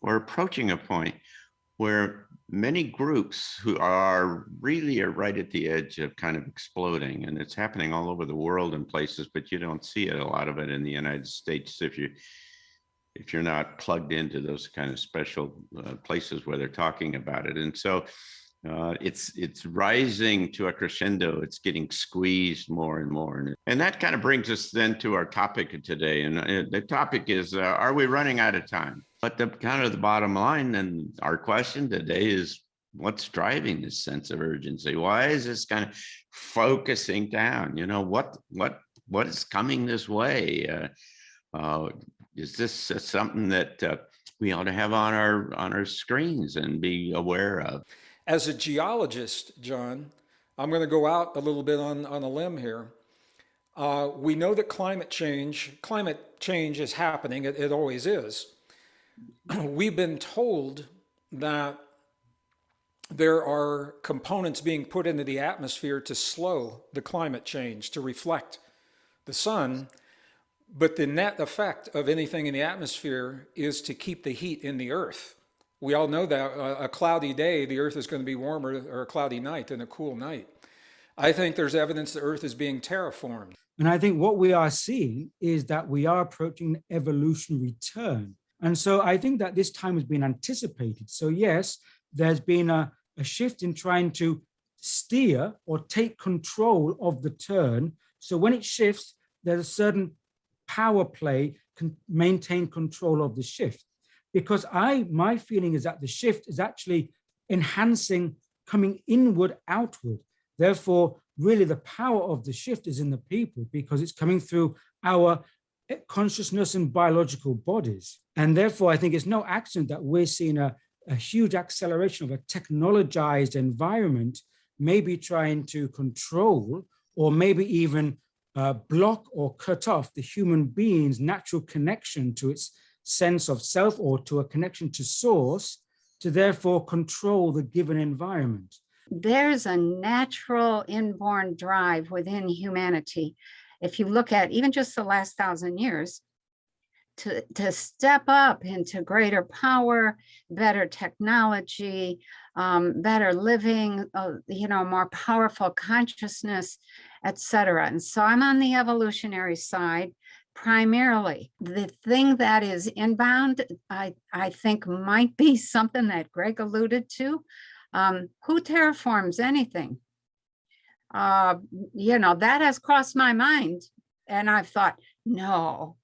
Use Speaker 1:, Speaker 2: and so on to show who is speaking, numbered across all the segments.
Speaker 1: we're approaching a point where many groups who are really right at the edge of kind of exploding, and it's happening all over the world in places, but you don't see it, a lot of it in the United States if you're not plugged into those kind of special places where they're talking about it. And so it's rising to a crescendo. It's getting squeezed more and more. And that kind of brings us then to our topic of today. And the topic is, are we running out of time? But the kind of the bottom line and our question today is, what's driving this sense of urgency? Why is this kind of focusing down? You know, what is coming this way? Is this something that we ought to have on our screens and be aware of?
Speaker 2: As a geologist, John, I'm going to go out a little bit on a limb here. We know that climate change is happening. It always is. We've been told that there are components being put into the atmosphere to slow the climate change, to reflect the sun. But the net effect of anything in the atmosphere is to keep the heat in the earth. We all know that a cloudy day, the earth is going to be warmer, or a cloudy night than a cool night. I think there's evidence the earth is being terraformed.
Speaker 3: And I think what we are seeing is that we are approaching an evolutionary turn. And so I think that this time has been anticipated. So yes, there's been a shift in trying to steer or take control of the turn. So when it shifts, there's a certain power play can maintain control of the shift. Because my feeling is that the shift is actually enhancing, coming inward, outward. Therefore, really the power of the shift is in the people because it's coming through our consciousness and biological bodies. And therefore, I think it's no accident that we're seeing a huge acceleration of a technologized environment, maybe trying to control or maybe even block or cut off the human being's natural connection to its sense of self or to a connection to source, to therefore control the given environment.
Speaker 4: There's a natural inborn drive within humanity. If you look at even just the last 1,000 years, to step up into greater power, better technology, better living, more powerful consciousness, etc. And so I'm on the evolutionary side. Primarily, the thing that is inbound, I think might be something that Greg alluded to. Who terraforms anything? That has crossed my mind. And I've thought, no.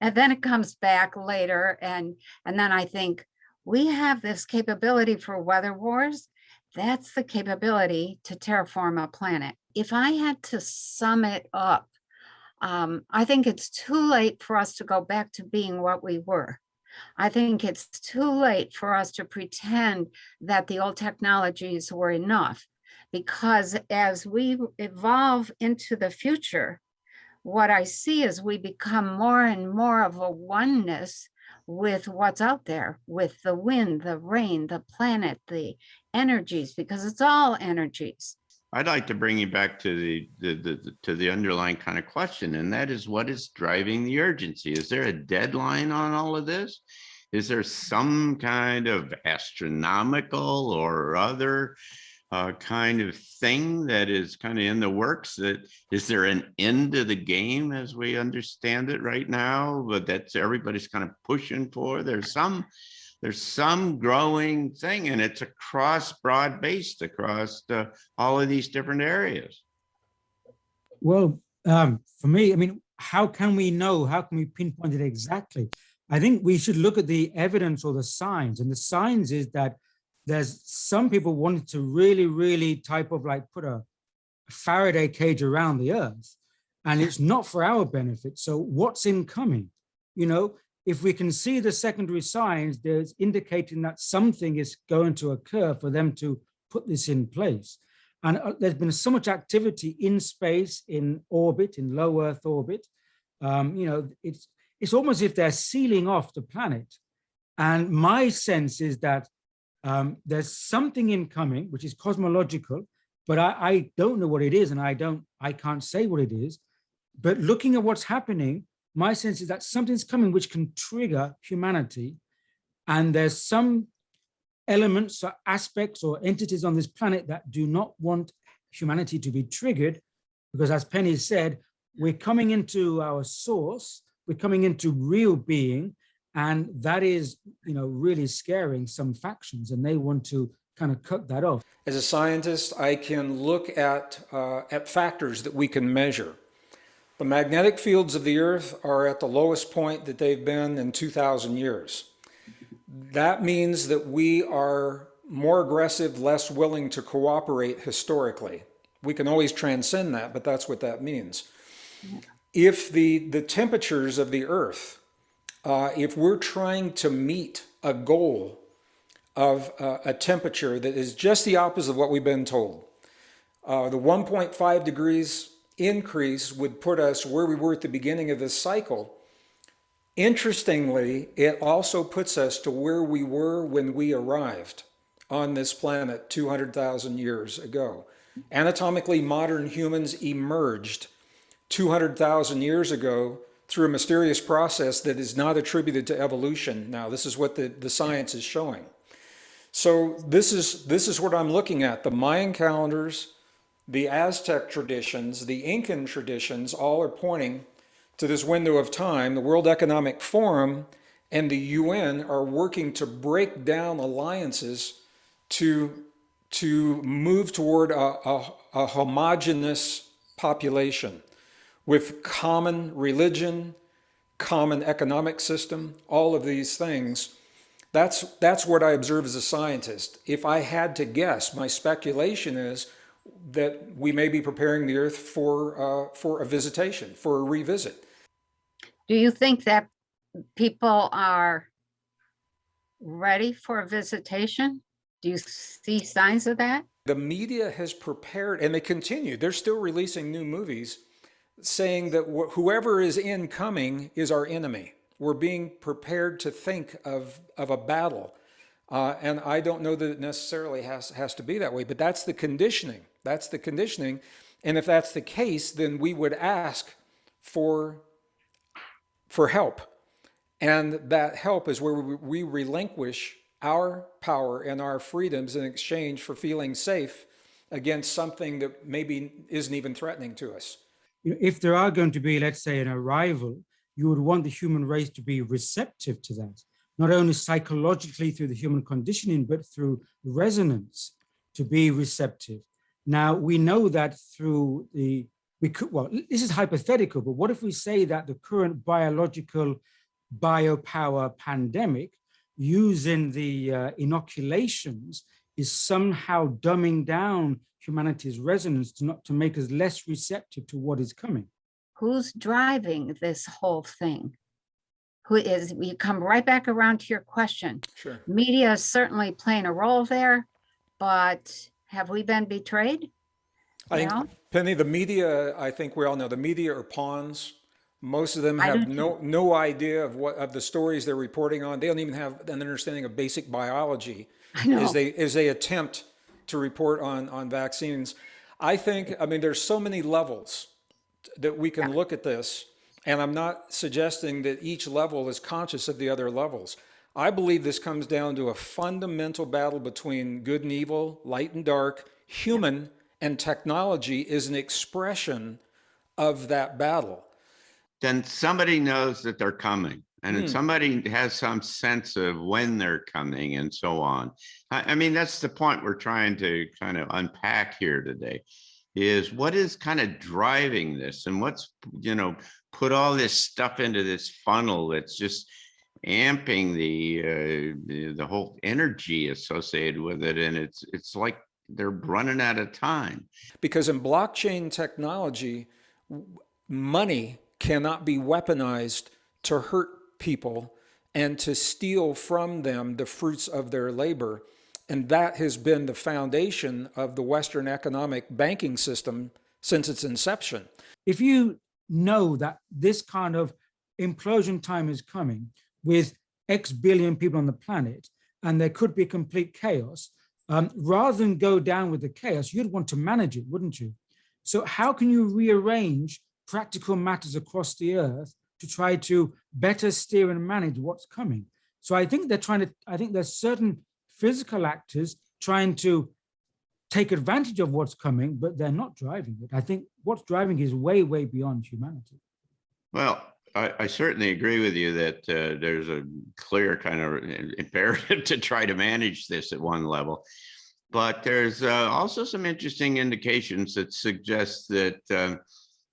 Speaker 4: And then it comes back later. And then I think we have this capability for weather wars. That's the capability to terraform a planet. If I had to sum it up, I think it's too late for us to go back to being what we were. I think it's too late for us to pretend that the old technologies were enough, because as we evolve into the future, what I see is we become more and more of a oneness with what's out there, with the wind, the rain, the planet, the energies, because it's all energies.
Speaker 1: I'd like to bring you back to the underlying kind of question, and that is, what is driving the urgency? Is there a deadline on all of this? Is there some kind of astronomical or other kind of thing that is kind of in the works? Is there an end to the game as we understand it right now, but that's everybody's kind of pushing for? There's some growing thing, and it's broad-based across all of these different areas.
Speaker 3: Well, for me, I mean, how can we know? How can we pinpoint it exactly? I think we should look at the evidence or the signs, and the signs is that there's some people wanting to really, really type of like put a Faraday cage around the earth, and it's not for our benefit. So what's incoming? If we can see the secondary signs, there's indicating that something is going to occur for them to put this in place. And there's been so much activity in space, in orbit, in low Earth orbit. It's almost as if they're sealing off the planet. And my sense is that there's something incoming, which is cosmological, but I don't know what it is, and I can't say what it is. But looking at what's happening, my sense is that something's coming which can trigger humanity. And there's some elements or aspects or entities on this planet that do not want humanity to be triggered, because as Penny said, we're coming into our source, we're coming into real being, and that is, really scaring some factions, and they want to kind of cut that off.
Speaker 2: As a scientist, I can look at factors that we can measure. The magnetic fields of the Earth are at the lowest point that they've been in 2,000 years. That means that we are more aggressive, less willing to cooperate historically. We can always transcend that, but that's what that means. If the temperatures of the Earth, if we're trying to meet a goal of a temperature that is just the opposite of what we've been told, the 1.5 degrees increase would put us where we were at the beginning of this cycle. Interestingly, it also puts us to where we were when we arrived on this planet 200,000 years ago. Anatomically, modern humans emerged 200,000 years ago through a mysterious process that is not attributed to evolution. Now, this is what the science is showing. So this is what I'm looking at. The Mayan calendars, the Aztec traditions, the Incan traditions, all are pointing to this window of time. The World Economic Forum and the UN are working to break down alliances to move toward a homogeneous population with common religion, common economic system, all of these things. That's what I observe as a scientist. If I had to guess, my speculation is that we may be preparing the Earth for a visitation, for a revisit.
Speaker 4: Do you think that people are ready for a visitation? Do you see signs of that?
Speaker 2: The media has prepared, and they continue. They're still releasing new movies saying that whoever is incoming is our enemy. We're being prepared to think of a battle. And I don't know that it necessarily has to be that way, but that's the conditioning. That's the conditioning. And if that's the case, then we would ask for help. And that help is where we relinquish our power and our freedoms in exchange for feeling safe against something that maybe isn't even threatening to us.
Speaker 3: If there are going to be, let's say, an arrival, you would want the human race to be receptive to that, not only psychologically through the human conditioning, but through resonance to be receptive. Now, we know that through this is hypothetical, but what if we say that the current biological biopower pandemic using the inoculations is somehow dumbing down humanity's resonance to make us less receptive to what is coming?
Speaker 4: Who's driving this whole thing? We come right back around to your question.
Speaker 2: Sure.
Speaker 4: Media is certainly playing a role there, but have we been betrayed?
Speaker 2: I think, Penny, the media, I think we all know, the media are pawns. Most of them have no idea of the stories they're reporting on. They don't even have an understanding of basic biology as they attempt to report on vaccines. I mean, there's so many levels that we can look at this, and I'm not suggesting that each level is conscious of the other levels. I believe this comes down to a fundamental battle between good and evil, light and dark. Human and technology is an expression of that battle.
Speaker 1: Then somebody knows that they're coming, and somebody has some sense of when they're coming and so on. I mean, that's the point we're trying to kind of unpack here today, is what is kind of driving this, and what's, put all this stuff into this funnel that's just amping the whole energy associated with it. And it's like they're running out of time.
Speaker 2: Because in blockchain technology, money cannot be weaponized to hurt people and to steal from them the fruits of their labor. And that has been the foundation of the Western economic banking system since its inception.
Speaker 3: If you know that this kind of implosion time is coming with X billion people on the planet, and there could be complete chaos, rather than go down with the chaos, you'd want to manage it, wouldn't you? So how can you rearrange practical matters across the earth to try to better steer and manage what's coming? So I think I think there's certain physical actors trying to take advantage of what's coming, but they're not driving it. I think what's driving is way, way beyond humanity.
Speaker 1: Well, I certainly agree with you that there's a clear kind of imperative to try to manage this at one level. But there's also some interesting indications that suggest that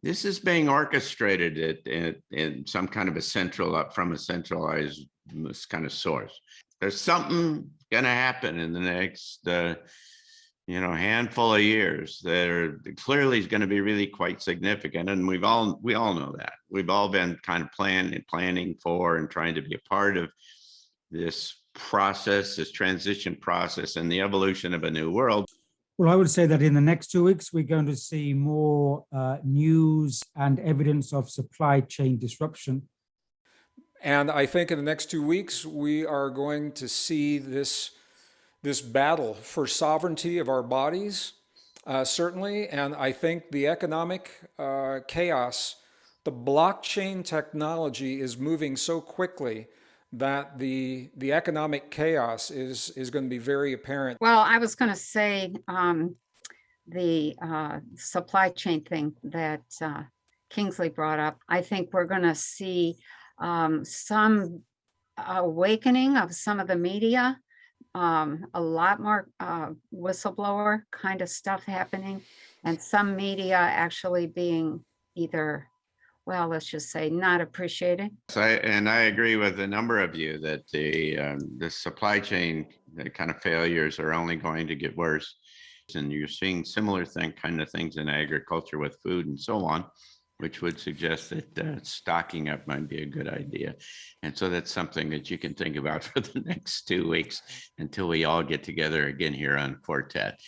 Speaker 1: this is being orchestrated in some kind of from a centralized kind of source. There's something going to happen in the next handful of years that are clearly is going to be really quite significant, and we all know that. We've all been kind of planning for and trying to be a part of this process, this transition process, and the evolution of a new world.
Speaker 3: Well, I would say that in the next 2 weeks, we're going to see more news and evidence of supply chain disruption.
Speaker 2: And I think in the next 2 weeks, we are going to see this battle for sovereignty of our bodies, certainly. And I think the economic chaos, the blockchain technology is moving so quickly that the economic chaos is going to be very apparent.
Speaker 4: Well, I was going to say the supply chain thing that Kingsley brought up. I think we're going to see some awakening of some of the media, a lot more whistleblower kind of stuff happening, and some media actually being either, well, let's just say not appreciated.
Speaker 1: And I agree with a number of you that the supply chain kind of failures are only going to get worse. And you're seeing similar kind of things in agriculture with food and so on, which would suggest that stocking up might be a good idea. And so that's something that you can think about for the next 2 weeks until we all get together again here on Quartet.